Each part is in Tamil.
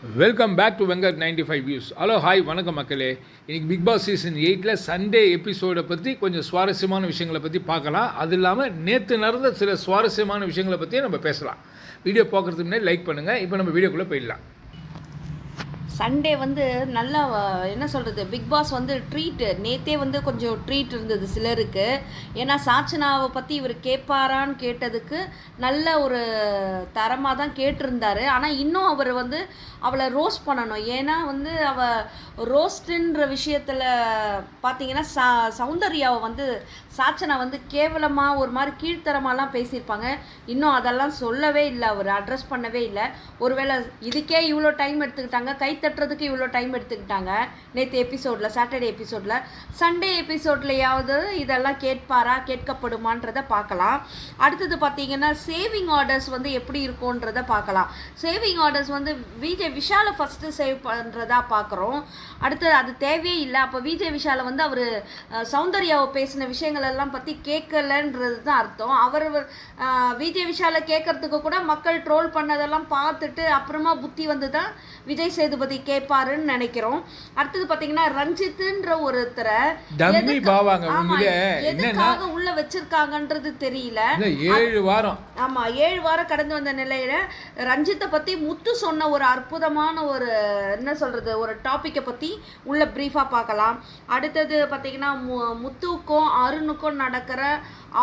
Welcome back to Venkat 95 views. Hello hi வணக்கம் மக்களே. இன்றைக்கி பிக் பாஸ் சீசன் 8 சண்டே எபிசோடை பற்றி கொஞ்சம் சுவாரஸ்யமான விஷயங்களை பற்றி பார்க்கலாம். அது இல்லாமல் நேற்று நடந்த சில சுவாரஸ்யமான விஷயங்களை பற்றியும் நம்ம பேசலாம். வீடியோ பார்க்குறதுக்கு முன்னாடி லைக் பண்ணுங்கள். இப்போ நம்ம வீடியோக்குள்ளே போயிடலாம். சண்டே வந்து நல்லா என்ன சொல்கிறது, பிக் பாஸ் வந்து ட்ரீட்டு நேற்றே வந்து கொஞ்சம் ட்ரீட் இருந்தது சிலருக்கு. ஏன்னா சாச்சனாவை பற்றி இவர் கேட்பாரான்னு கேட்டதுக்கு நல்ல ஒரு தரமாக தான் கேட்டிருந்தார். ஆனால் இன்னும் அவர் வந்து அவளை ரோஸ்ட் பண்ணணும். ஏன்னா வந்து அவள் ரோஸ்ட்டுன்ற விஷயத்தில் பார்த்தீங்கன்னா சௌந்தர்யாவை வந்து சாச்சனா வந்து கேவலமாக ஒரு மாதிரி கீழ்த்தரமாலாம் பேசியிருப்பாங்க. இன்னும் அதெல்லாம் சொல்லவே இல்லை, அவர் அட்ரஸ் பண்ணவே இல்லை. ஒருவேளை இதுக்கே இவ்வளோ டைம் எடுத்துக்கிட்டாங்க, கை தட்டுறதுக்கு இவ்வளோ டைம் எடுத்துக்கிட்டாங்க நேற்று எபிசோடில், சாட்டர்டே எபிசோடில். சண்டே எபிசோட்லையாவது இதெல்லாம் கேட்கப்படுமான்றதை பார்க்கலாம். அடுத்தது பார்த்தீங்கன்னா சேவிங் ஆர்டர்ஸ் வந்து எப்படி இருக்கும்ன்றதை பார்க்கலாம். சேவிங் ஆர்டர்ஸ் வந்து விஷாலை ஃபஸ்ட்டு சேவ் பண்ணுறதா பார்க்குறோம். அடுத்து அது தேவையே இல்லை. அப்போ விஷாலை வந்து அவர் சௌந்தர்யாவை பேசின விஷயங்கள் எல்லாம் பற்றி கேட்கலன்றது தான் அர்த்தம். அவர் விஷாலை கேட்கறதுக்கு கூட மக்கள் ட்ரோல் பண்ணதெல்லாம் பார்த்துட்டு அப்புறமா புத்தி வந்து தான் விஜய் சேதுபதி கேட்பாருன்னு நினைக்கிறோம். அடுத்தது பார்த்தீங்கன்னா ரஞ்சித்ன்ற ஒருத்தரை எதுக்காக உள்ள வச்சிருக்காங்கன்றது தெரியல. 7 வாரம் ஆமாம், 7 வாரம் கடந்து வந்த நிலையில ரஞ்சித்தை பற்றி முத்து சொன்ன ஒரு அற்புதமான ஒரு என்ன சொல்கிறது ஒரு டாப்பிக்கை பற்றி உள்ள ப்ரீஃபாக பார்க்கலாம். அடுத்தது பார்த்திங்கன்னா முத்துவுக்கும் அருணுக்கும் நடக்கிற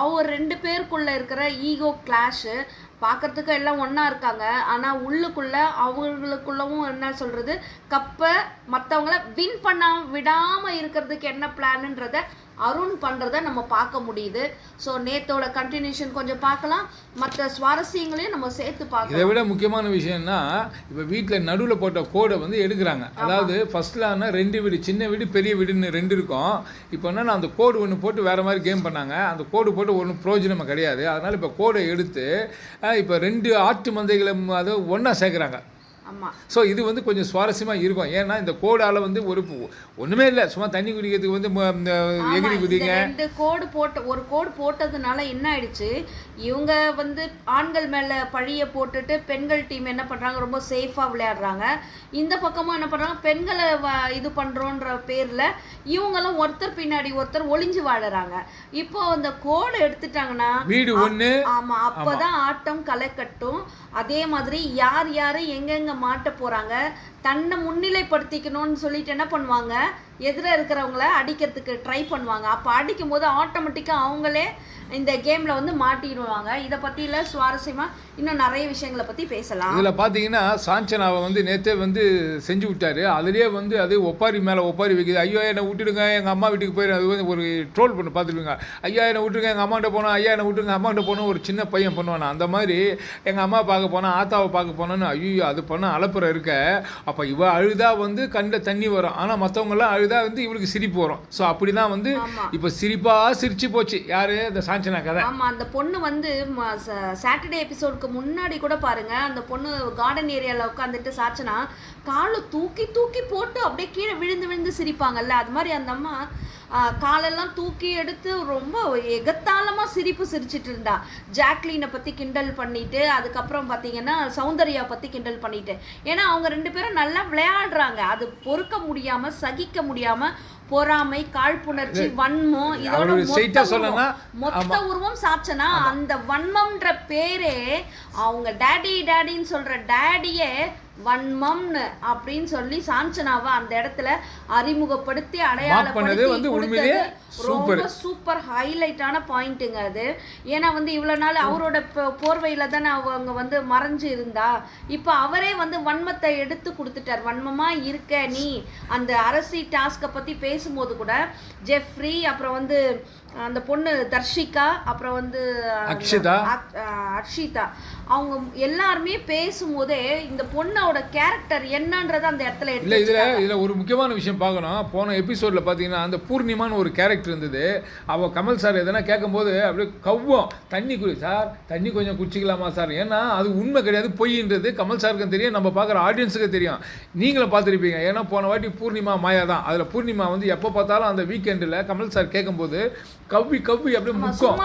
அவர் 2 பேருக்குள்ளே இருக்கிற ஈகோ கிளாஷு. பார்க்குறதுக்கு எல்லாம் ஒன்றா இருக்காங்க, ஆனால் உள்ளுக்குள்ளே அவங்களுக்குள்ளவும் என்ன சொல்கிறது கப்பை மற்றவங்கள வின் பண்ண விடாமல் இருக்கிறதுக்கு என்ன பிளானுன்றதை அருண் பண்ணுறதை நம்ம பார்க்க முடியுது. ஸோ நேத்தோட கண்டினியூஷன் கொஞ்சம் பார்க்கலாம், மற்ற சுவாரஸ்யங்களையும் நம்ம சேர்த்து பார்க்கலாம். இதை விட முக்கியமான விஷயம்னா இப்போ வீட்டில் நடுவில் போட்ட கோடை வந்து எடுக்கிறாங்க. அதாவது ஃபஸ்ட்லான்னா 2 வீடு, சின்ன வீடு பெரிய வீடுன்னு 2 இருக்கும். இப்போ என்னன்னா அந்த கோடு ஒன்று போட்டு வேறு மாதிரி கேம் பண்ணாங்க. அந்த கோடு போட்டு ஒன்றும் பிரயோஜனமாக கிடையாது. அதனால் இப்போ கோடை எடுத்து இப்போ 2 ஆட்டு மந்தைகளை அதை ஒன்றா சேர்க்குறாங்க. ஸோ இது வந்து கொஞ்சம் சுவாரஸ்யமாக இருக்கும். ஏன்னா இந்த கோடால் வந்து ஒன்றுமே இல்லை, சும்மா தண்ணி குடிக்கிறதுக்கு வந்து எகிரி குதிங்க. ஒரு கோடு போட்டதுனால என்ன ஆயிடுச்சு, இவங்க வந்து ஆண்கள் மேலே பழியை போட்டுட்டு பெண்கள் டீம் என்ன பண்ணுறாங்க, ரொம்ப சேஃபாக விளையாடுறாங்க. இந்த பக்கமும் என்ன பண்ணுறாங்க, பெண்களை இது பண்ணுறோன்ற பேரில் இவங்களும் ஒருத்தர் பின்னாடி ஒருத்தர் ஒளிஞ்சு வாழறாங்க. இப்போ அந்த கோடை எடுத்துட்டாங்கன்னா வீடு ஒன்று. ஆமாம், அப்போ தான் ஆட்டம் களை கட்டும். அதே மாதிரி யார் யார் எங்கெங்கே மாட்ட போகிறாங்க, தன்னை முன்னிலைப்படுத்திக்கணும்னு சொல்லிட்டு என்ன பண்ணுவாங்க, எதிர இருக்கிறவங்கள அடிக்கிறதுக்கு ட்ரை பண்ணுவாங்க. அப்போ அடிக்கும் போது ஆட்டோமேட்டிக்காக அவங்களே இந்த கேமில் வந்து மாட்டிடுவாங்க. இதை பற்றியில் சுவாரஸ்யமாக இன்னும் நிறைய விஷயங்களை பற்றி பேசலாம். இதில் பார்த்தீங்கன்னா சாஞ்சனாவை வந்து நேற்றே வந்து செஞ்சு விட்டார். அதுலேயே வந்து அது ஒப்பாரி மேலே ஒப்பாரி வைக்குது. ஐயோ என்னை விட்டுடுங்க, எங்கள் அம்மா வீட்டுக்கு போயிடும். அது வந்து ஒரு ட்ரோல் பண்ணி பார்த்துருவீங்க. ஐயா என்னை விட்டுருங்க, எங்கள் அம்மாட்ட போனோம், ஐயா என்னை விட்டுருங்க, அம்மாட்ட போனோம். ஒரு சின்ன பையன் பண்ணுவானா அந்த மாதிரி எங்கள் அம்மா பார்க்க போனால், ஆத்தாவை பார்க்க போனோன்னு ஐயோ அது பண்ண அலப்புறம் இருக்க. அப்போ இவ அழுதா வந்து கண்ணில் தண்ணி வரும், ஆனால் மற்றவங்களாம் அழுதா வந்து இவளுக்கு சிரிப்பு வரும். ஸோ அப்படி தான் வந்து இப்போ சிரிப்பாக சிரிச்சு போச்சு யார், இந்த சாஞ்சனா கதை. ஆமாம், அந்த பொண்ணு வந்து சாட்டர்டே எபிசோடுக்கு முன்னாடி கூட பாருங்க, அந்த பொண்ணு கார்டன் ஏரியாவில் உட்காந்துட்டு சாச்சனா காலை தூக்கி தூக்கி போட்டு அப்படியே கீழே விழுந்து விழுந்து சிரிப்பாங்கல்ல, அது மாதிரி அந்த அம்மா காலெல்லாம் தூக்கி எடுத்து ரொம்ப எகத்தாளமாக சிரிச்சிட்டு இருந்தா. ஜாக்லினை பற்றி கிண்டல் பண்ணிட்டு, அதுக்கப்புறம் பார்த்தீங்கன்னா சௌந்தர்யா பற்றி கிண்டல் பண்ணிட்டு. ஏன்னா அவங்க 2 பேரும் நல்லா விளையாடுறாங்க. அது பொறுக்க முடியாமல், சகிக்க முடியாமல், பொறாமை, காழ்ப்புணர்ச்சி, வன்மம், இதோட மொத்த உருவம் சாச்சனா. அந்த வன்மம்ன்ற பேரே அவங்க டேடின்னு சொல்ற டேடியே வன்மம்னு அப்படின்னு சொல்லி சாஞ்சனாவை அந்த இடத்துல அறிமுகப்படுத்தி அடையாளப்படுத்தி ரொம்ப சூப்பர் ஹைலைட்டான பாயிண்ட்டுங்க அது. ஏன்னா வந்து இவ்வளோ நாள் அவரோட போர்வையில தானே அவங்க வந்து மறைஞ்சு இருந்தா, இப்போ அவரே வந்து வன்மத்தை எடுத்து கொடுத்துட்டார். வன்மமாக இருக்க நீ அந்த அரசி டாஸ்கை பற்றி பேசும்போது கூட ஜெஃப்ரி, அப்புறம் வந்து அந்த பொண்ணு தர்ஷிகா, அப்புறம் வந்து அக்ஷிதா, அவங்க எல்லாருமே பேசும்போதே இந்த பொண்ணோட கேரக்டர் என்னன்றது அந்த இடத்துல இல்லை. இதில் ஒரு முக்கியமான விஷயம் பார்க்கணும். போன எபிசோடில் பார்த்தீங்கன்னா அந்த பூர்ணிமான்னு ஒரு கேரக்டர் இருந்தது. அவள் கமல் சார் எதனா கேட்கும்போது அப்படியே கவ்வும், தண்ணி குடி சார், தண்ணி கொஞ்சம் குடிச்சிக்கலாமா சார். ஏன்னா அது உண்மை கிடையாது, பொய்ன்றது கமல் சாருக்கும் தெரியும், நம்ம பார்க்குற ஆடியன்ஸுக்கு தெரியும், நீங்களும் பார்த்துருப்பீங்க. ஏன்னா போன வாட்டி பூர்ணிமா மாயா தான். அதில் பூர்ணிமா வந்து எப்போ பார்த்தாலும் அந்த வீக்கெண்டில் கமல் சார் கேட்கும்போது கவ்வி அப்படியே முக்கும்.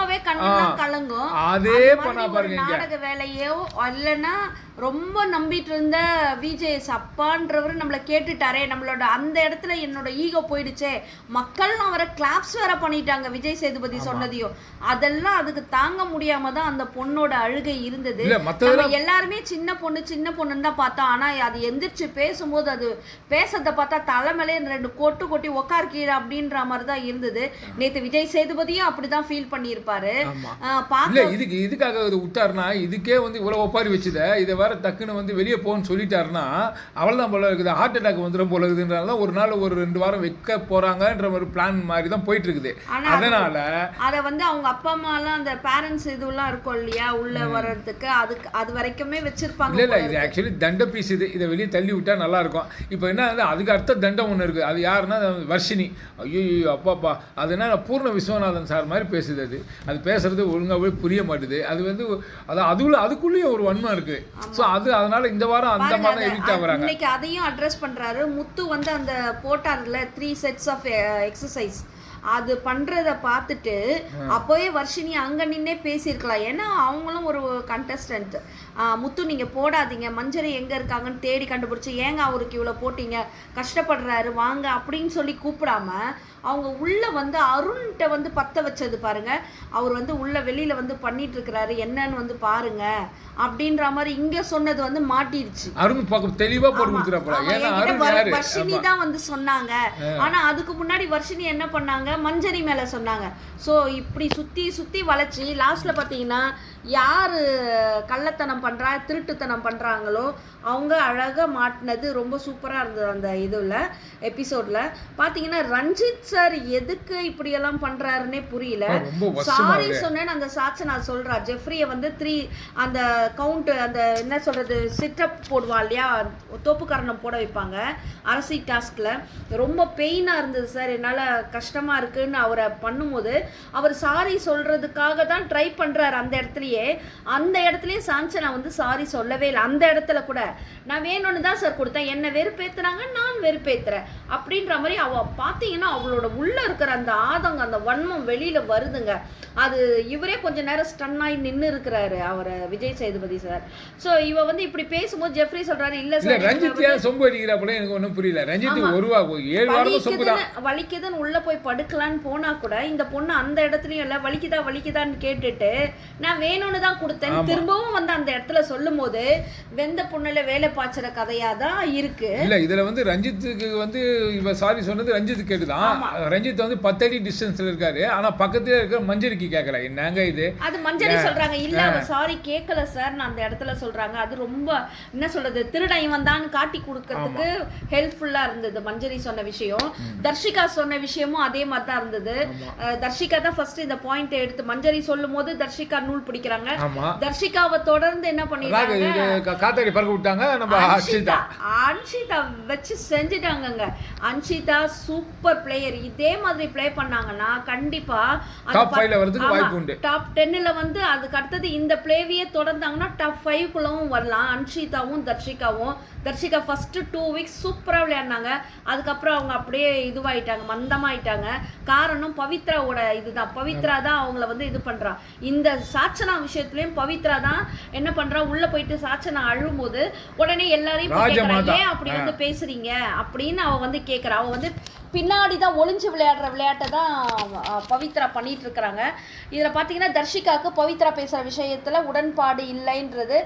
கலங்கும். அதே பண்ணா பாருங்க, நாடக வேலையோ இல்லைன்னா ரொம்ப நம்பிட்டு இருந்த விஜேஎஸ் அப்பான்றவர் நம்மளை கேட்டுட்டாரே, நம்மளோட அந்த இடத்துல என்னோட ஈகோ போயிடுச்சே, மக்கள் அவரை கிளாப்ஸ் வேற பண்ணிட்டாங்க விஜய் சேதுபதி சொன்னதையும். அதெல்லாம் அதுக்கு தாங்க முடியாம தான் அந்த பொண்ணோட அழுகை இருந்தது. நம்ம எல்லாருமே சின்ன பொண்ணுன்னு தான் பார்த்தோம். ஆனா அது எந்திரிச்சு பேசும்போது அது பேசுறத பார்த்தா தலைமையிலே 2 கொட்டி உக்கார் கீழே அப்படின்ற மாதிரி தான் இருந்தது. நேத்து விஜய் சேதுபதியும் அப்படிதான் ஃபீல் பண்ணியிருப்பாரு. இதுக்காக விட்டாருன்னா இதுக்கே வந்து இவ்வளவு ஒப்பாரி வச்சுத இதை வேற டக்குன்னு வந்து வெளியே போன்னு சொல்லிட்டாருன்னா அவ்வளவுதான் போல இருக்குது, ஹார்ட் அட்டாக் வந்துடும் போல இருக்குதுன்றதால ஒரு நாள் ஒரு 2 வாரம் வைக்க போறாங்கன்ற ஒரு பிளான் மாதிரி தான் போயிட்டு இருக்குது. அதனால அதை வந்து அவங்க அப்பா அம்மா எல்லாம் அந்த பேரண்ட்ஸ் இதுலாம் இருக்கும் இல்லையா உள்ள வர்றதுக்கு, அது வரைக்குமே வச்சிருப்பாங்க. இல்ல இது ஆக்சுவலி தண்ட பீஸ், இதை வெளியே தள்ளி விட்டா நல்லா இருக்கும். இப்போ என்ன அதுக்கு அர்த்த தண்டம் ஒன்று இருக்கு. அது யாருன்னா வர்ஷினி. ஐயோ அப்பாப்பா, அது என்ன பூர்ண விஸ்வநாதன் சார் மாதிரி பேசுது. அது பேசுறது ஒழுங்காவே புரிய மாட்டுது. அது வந்து அதுக்குள்ளேயும் ஒரு வன்மம் இருக்கு. ஸோ அதனால இந்த வாரம் அந்த மாதிரி எடிட் ஆகுறாங்க. இன்னைக்கு அதையும் அட்ரஸ் பண்றாரு முத்து வந்து அந்த போட்டார்ல 3 செட்ஸ் ஆஃப் எக்ஸசைஸ் அது பண்றத பார்த்துட்டு அப்போவே வர்ஷினி அங்க நின்னே பேசியிருக்கலாம். ஏன்னா அவங்களும் ஒரு கண்டஸ்டன்ட். முத்து நீங்க போடாதீங்க, மஞ்சரி எங்க இருக்காங்கன்னு தேடி கண்டுபிடிச்சி ஏங்க அவருக்கு இவ்வளோ போட்டீங்க, கஷ்டப்படுறாரு வாங்க அப்படின்னு சொல்லி கூப்பிடாம அவங்க உள்ள வந்து அருண்கிட்ட வந்து பத்த வச்சது பாருங்க. அவர் வந்து உள்ள வெளியில வந்து பண்ணிட்டு இருக்கிறாரு, என்னன்னு வந்து பாருங்க அப்படின்ற மாதிரி இங்க சொன்னது வந்து மாட்டிருச்சு. அருண் பக்கம் தெளிவா போட்டு கொடுத்துறாப்ல. ஏன்னா அருண் யாரு, வர்ஷினி தான் வந்து சொன்னாங்க. ஆனா அதுக்கு முன்னாடி வர்ஷினி என்ன பண்ணாங்க, மஞ்சரி மேல சொன்னாங்க. ஸோ இப்படி சுத்தி வளைச்சி லாஸ்ட்ல பார்த்தீங்கன்னா யாரு கள்ளத்தனம் பண்றா திருட்டுத்தனம் பண்றாங்களோ அவங்க அழகா மாட்டினது ரொம்ப சூப்பரா இருந்தது. அந்த இதுல எபிசோட்ல பாத்தீங்கன்னா ரஞ்சித் சார் எதுக்கு இப்படி எல்லாம் பண்றாருன்னே புரியல. சாரி சொன்னேன்னு அந்த சாட்சனா சொல்றா, ஜெஃப்ரிய வந்து 3 அந்த கவுண்ட் அந்த என்ன சொல்றது சிட்டப் போடுவா இல்லையா, தோப்புக்காரணம் போட வைப்பாங்க அரசி டாஸ்க்ல. ரொம்ப பெயினா இருந்தது சார், என்னால கஷ்டமா இருக்குன்னு அவரை பண்ணும்போது அவர் சாரி சொல்றதுக்காக தான் ட்ரை பண்றாரு. அந்த இடத்துலயே சாஞ்சனா வந்து சாரி சொல்லவே இல்லை. அந்த இடத்துல கூட நான் வேணும்னு தான் சார் கொடுத்தேன், என்ன வெறுப்பேத்துறாங்க நான் வெறுப்பேத்துறேன் அப்படின்ற மாதிரி அவ பார்த்தீங்கன்னா அவளோட உள்ள இருக்கிற அந்த ஆதங்கம் அந்த வன்மம் வெளியில வருதுங்க. அது இவரே கொஞ்ச நேரம் ஸ்டன் ஆகி நின்று இருக்கிறாரு அவர் விஜய் சேதுபதி சார். ஸோ இவ வந்து இப்படி பேசும்போது ஜெஃப்ரி சொல்றாரு இல்ல சார் ரஞ்சித் சொம்பு அடிக்கிறப்ப எனக்கு ஒன்றும் புரியல. ரஞ்சித் 7 வாரம் சொம்பு தான் வலிக்குதுன்னு உள்ள போய் படுக்கலான்னு போனா கூட இந்த பொண்ணு அந்த இடத்துலயும் இல்ல வலிக்குதான்னு கேட்டுட்டு நான் வேணும்னு தான் கொடுத்தேன் திரும்பவும் வந்து அந்த இடத்துல சொல்லும் போது வெந்த பொண்ணுல வேலை பாய்ச்சற கதையா தான் இருக்கு. இல்ல இதுல வந்து ரஞ்சித்துக்கு வந்து இவ சாரி சொன்னது ரஞ்சித் கேட்டுதான். ரஞ்சித் வந்து 10 அடி டிஸ்டன்ஸ்ல இருக்காரு, ஆனா பக்கத்துல இருக்கிற மஞ்சரிக்கு கேட்கல. என்னங்க இது, அது மஞ்சரி சொல்றாங்க இல்ல அவ சாரி கேட்கல சார் நான் அந்த இடத்துல சொல்றாங்க. அது ரொம்ப என்ன சொல்றது திருடன் வந்தான்னு காட்டி கொடுக்கறதுக்கு ஹெல்ப்ஃபுல்லா இருந்தது மஞ்சரி சொன்ன விஷயம். தர்ஷிகா சொன்ன விஷயமும் அதே மாதிரி தான் இருந்தது. தர்ஷிகா தான் ஃபர்ஸ்ட் இந்த பாயிண்ட் எடுத்து மஞ்சரி சொல்லும் போது தர்ஷிகா நூல் பிடிக்கிறாங்க. தர்ஷிகாவை தொடர்ந்து என்ன பண்ணிருக்காங்க, காத்தாடி பறக்க விட்டாங்க. நம்ம அன்ஷிதா வச்சு செஞ்சுட்டாங்கங்க. Anshitha super player. இதே மாதிரி பிளே பண்ணாங்கன்னா கண்டிப்பா டாப் 5ல வரதுக்கு வாய்ப்பு உண்டு. டாப் 10ல வந்து அதுக்கு அடுத்தது இந்த பிளேவியே தொடர்ந்தாங்கன்னா டாப் 5குள்ளவும் வரலாம். அன்ஷிதாவும் தர்ஷிகா ஃபர்ஸ்ட் 2 வீக்ஸ் சூப்பரா விளையாடினாங்க. அதுக்கப்புறம் அவங்க அப்படியே இதுவாயிட்டாங்க, மந்தமாயிட்டாங்க. காரணம் பவித்ராவோட இதுதான். பவித்ரா தான் அவங்கள வந்து இது பண்றா. இந்த சாச்சனா விஷயத்துலயும் பவித்ரா தான் என்ன பண்றா, உள்ள போயிட்டு சாச்சனா அழும்போது உடனே எல்லாரையும் ஏன் அப்படி வந்து பேசுறீங்க அப்படின்னு அவ வந்து கேட்கறா. அவ வந்து பின்னாடி தான் ஒளிஞ்சு விளையாடுற விளையாட்டை தான் பவித்ரா பண்ணிட்டு இருக்கிறாங்க. இதில் பார்த்தீங்கன்னா தர்ஷிகாவுக்கு பவித்ரா பேசுகிற விஷயத்தில் உடன்பாடு இல்லைன்றது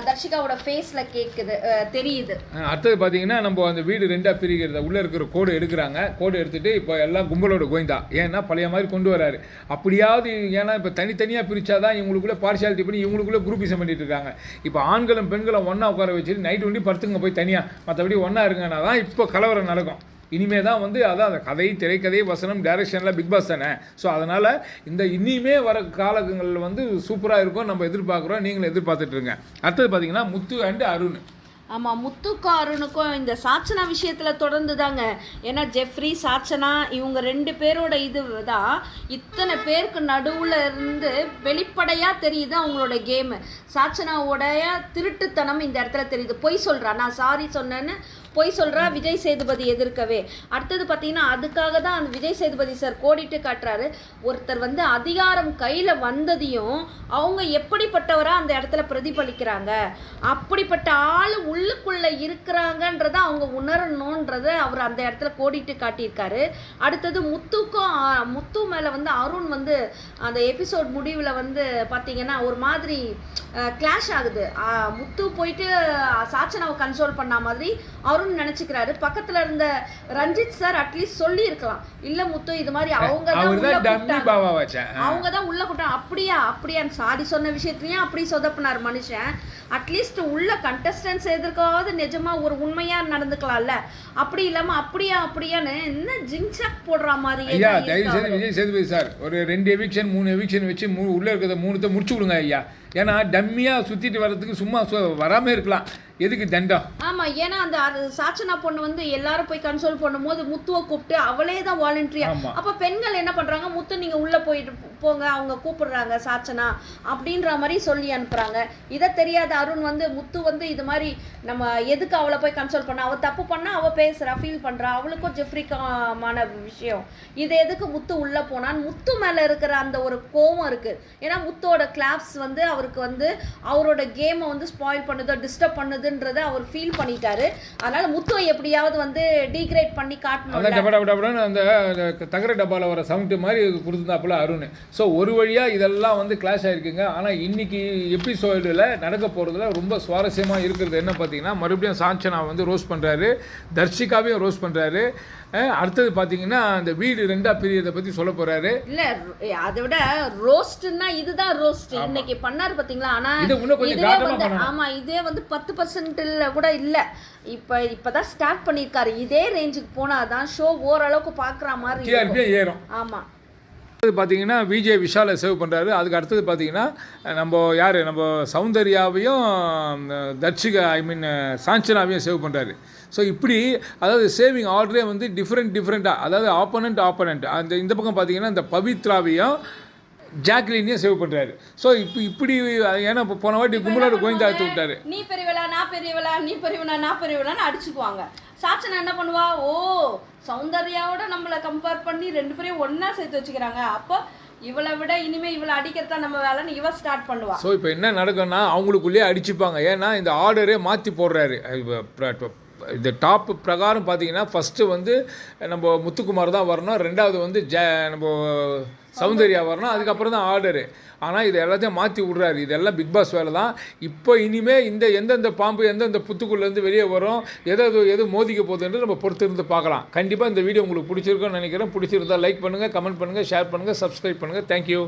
தர்ஷிகாவோட ஃபேஸில் கேட்குது தெரியுது. அடுத்தது பார்த்தீங்கன்னா நம்ம அந்த வீடு 2ஆக பிரிக்கிறத உள்ளே இருக்கிற கோடு எடுக்கிறாங்க. கோடு எடுத்துகிட்டு இப்போ எல்லாம் கும்பலோட கோயந்தா ஏன்னா பழைய மாதிரி கொண்டு வராரு. அப்படியாவது ஏன்னா இப்போ தனித்தனியாக பிரித்தாதான் இவங்களுக்குள்ளே பார்ஷியாலிட்டி பண்ணி இவங்களுக்குள்ளே குரூப்பிசம் பண்ணிட்டு இருக்காங்க. இப்போ ஆண்களும் பெண்களும் ஒன்றா உட்கார வச்சுட்டு நைட்டு வண்டி படுத்துங்க போய் தனியாக, மற்றபடி ஒன்றா இருங்கன்னா தான் இப்போ கலவரம் நடக்கும். இனிமே தான் வந்து அதான் அந்த கதை திரைக்கதை வசனம் டைரக்ஷனில் பிக் பாஸ் தானே. ஸோ அதனால் இந்த இனிமே வர காலங்களில் வந்து சூப்பராக இருக்கும் நம்ம எதிர்பார்க்குறோம். நீங்களும் எதிர்பார்த்துட்ருங்க. அடுத்தது பார்த்தீங்கன்னா முத்து அண்ட் அருண். ஆமாம், முத்துக்கும் அருணுக்கும் இந்த சாச்சனா விஷயத்தில் தொடர்ந்து தாங்க. ஏன்னா ஜெஃப்ரி சாச்சனா இவங்க 2 பேரோட இது தான் இத்தனை பேருக்கு நடுவில் இருந்து வெளிப்படையாக தெரியுது அவங்களோட கேமு. சாச்சனாவோடைய திருட்டுத்தனம் இந்த இடத்துல தெரியுது. பொய் சொல்கிறா, நான் சாரி சொன்னேன்னு பொய் சொல்கிறா விஜய் சேதுபதி எதிர்க்கவே. அடுத்தது பார்த்தீங்கன்னா அதுக்காக தான் அந்த விஜய் சேதுபதி சார் கோடிட்டு காட்டுறாரு. ஒருத்தர் வந்து அதிகாரம் கையில் வந்ததையும் அவங்க எப்படிப்பட்டவராக அந்த இடத்துல பிரதிபலிக்கிறாங்க, அப்படிப்பட்ட ஆள் உள்ளுக்குள்ளே இருக்கிறாங்கன்றத அவங்க உணரணுன்றத அவர் அந்த இடத்துல கோடிட்டு காட்டியிருக்காரு. அடுத்தது முத்து மேலே வந்து அருண் வந்து அந்த எபிசோட் முடிவில் வந்து பார்த்தீங்கன்னா ஒரு மாதிரி கிளாஷ் ஆகுது. முத்து போயிட்டு சாச்சனாவை கன்சோல் பண்ண மாதிரி அருண் நினைச்சுக்கிறாரு. பக்கத்துல இருந்த ரஞ்சித் சார் அட்லீஸ்ட் சொல்லி இருக்கலாம், இல்ல முத்து இது மாதிரி அவங்க தான் உள்ள கூட்டாங்க. அப்படியா சாரி சொன்ன விஷயத்துலயும் அப்படி சொதப்பினார் மனுஷன். அட்லீஸ்ட் உள்ள கண்டஸ்டன்ஸ் எதிர்க்காவது நிஜமா ஒரு உண்மையா நடந்துக்கலாம்ல. அப்படி இல்லாம அப்படியான்னு என்ன ஜிங்சாக் போடுற மாதிரி. ஐயா தயவு செய்து விஜய் சேதுபதி சார் ஒரு 2 எவிக்ஷன் 3 எவிக்ஷன் வச்சு உள்ள இருக்கிறத 3 முடிச்சு விடுங்க ஐயா. ஏன்னா டம்மியாக சுற்றிட்டு வர்றதுக்கு சும்மா வராமல் இருக்கலாம், எதுக்கு தண்டம்? ஆமாம், ஏன்னா அந்த சாச்சனா பொண்ணு வந்து எல்லாரும் போய் கன்சோல் பண்ணும்போது முத்துவை கூப்பிட்டு அவளே தான் வாலண்டரியா. அப்போ பெண்கள் என்ன பண்ணுறாங்க, முத்து நீங்கள் உள்ளே போயிட்டு போங்க அவங்க கூப்பிடுறாங்க சாச்சனா அப்படின்ற மாதிரி சொல்லி அனுப்புகிறாங்க. இதை தெரியாத அருண் வந்து முத்து வந்து இது மாதிரி நம்ம எதுக்கு அவளை போய் கன்சோல் பண்ண, அவள் தப்பு பண்ணால் அவள் பேசுகிறா ஃபீல் பண்ணுறா, அவளுக்கும் ஜெஃப்ரிக்கான விஷயம், இது எதுக்கு முத்து உள்ளே போனான்னு முத்து மேலே இருக்கிற அந்த ஒரு கோவம் இருக்குது. ஏன்னா முத்தோட கிளாப்ஸ் வந்து அவருக்கு வந்து அவரோட கேமை வந்து ஸ்பாயில் பண்ணுதோ டிஸ்டர்ப் பண்ணுதுன்றதை அவர் ஃபீல் பண்ணிட்டாரு. அதனால முத்துவை எப்படியாவது வந்து டீக்ரேட் பண்ணி காட்டணும். அந்த தகர டப்பாவில் வர சவுண்ட் மாதிரி கொடுத்துருந்தாப்புல அருண். ஸோ ஒரு வழியாக இதெல்லாம் வந்து கிளாஷ் ஆகிருக்குங்க. ஆனால் இன்னைக்கு எபிசோடில் நடக்க போகிறதுல ரொம்ப சுவாரஸ்யமாக இருக்கிறது என்ன பார்த்தீங்கன்னா, மறுபடியும் சாச்சனா வந்து ரோஸ்ட் பண்ணுறாரு, தர்ஷிகாவையும் ரோஸ்ட் பண்ணுறாரு. அடுத்தது பார்த்தீங்கன்னா அந்த வீடு 2ஆ பிரியதை பற்றி சொல்ல போகிறாரு. இல்லை அதை விட ரோஸ்ட்னா இதுதான் ரோஸ்ட் இன்னைக்கு பண்ணார் பார்த்தீங்களா. ஆனால் ஆமாம், இதே வந்து 10% கூட இல்லை. இப்போதான் ஸ்டார்ட் பண்ணியிருக்காரு. இதே ரேஞ்சுக்கு போனால் தான் ஷோ ஓரளவுக்கு பார்க்குற மாதிரி ஏறும். ஆமாம். அடுத்தது பார்த்தீங்கன்னா விஜய் விஷாலை சேவ் பண்ணுறாரு. அதுக்கு அடுத்தது பார்த்தீங்கன்னா நம்ம சௌந்தர்யாவையும் தர்ஷிகா சாஞ்சனாவையும் சேவ் பண்ணுறாரு. ஸோ இப்படி அதாவது சேவிங் ஆர்டரே வந்து டிஃப்ரெண்ட்டாக, அதாவது ஆப்போனண்ட் இந்த பக்கம் பார்த்தீங்கன்னா இந்த பவித்ராவையும் ஜாக்லினையும் சேவ் பண்ணுறாரு. ஸோ இப்படி ஏன்னா போன வாட்டி கும்பலோட கோவிந்தா எடுத்து விட்டாரு, நீ பெரியவளா நான் பெரியவளா, நீ பெரியவனா நான் பெரியவளான்னு அடிச்சுக்குவாங்க. சாச்சனா என்ன பண்ணுவா, சௌந்தர்யாவோட நம்மளை கம்பேர் பண்ணி 2 பேரையும் ஒன்றா சேர்த்து வச்சுக்கிறாங்க. அப்போ இவளை விட இனிமேல் இவளை அடிக்கிறதா நம்ம வேலைன்னு இவ ஸ்டார்ட் பண்ணுவா. ஸோ இப்போ என்ன நடக்கும்னா அவங்களுக்குள்ளேயே அடிச்சுப்பாங்க. ஏன்னா இந்த ஆர்டரே மாற்றி போடுறாரு. இந்த டாப் பிரகாரம் பார்த்தீங்கன்னா ஃபஸ்ட்டு வந்து நம்ம முத்துக்குமார் தான் வரணும், 2வது வந்து நம்ம சௌந்தர்யா வரணும், அதுக்கப்புறம் தான் ஆர்டரு. ஆனால் இது எல்லாத்தையும் மாற்றி விட்றாரு. இதெல்லாம் பிக் பாஸ் வேலை தான். இப்போ இனிமேல் எந்தெந்த பாம்பு எந்தெந்த புத்துக்குள்ளேருந்து வெளியே வரும், எது மோதிக்க போகுதுன்றது நம்ம பொறுத்திருந்து பார்க்கலாம். கண்டிப்பாக இந்த வீடியோ உங்களுக்கு பிடிச்சிருக்குன்னு நினைக்கிறேன். பிடிச்சிருந்தா லைக் பண்ணுங்கள், கமெண்ட் பண்ணுங்கள், ஷேர் பண்ணுங்கள், சப்ஸ்கிரைப் பண்ணுங்கள். தேங்க்யூ.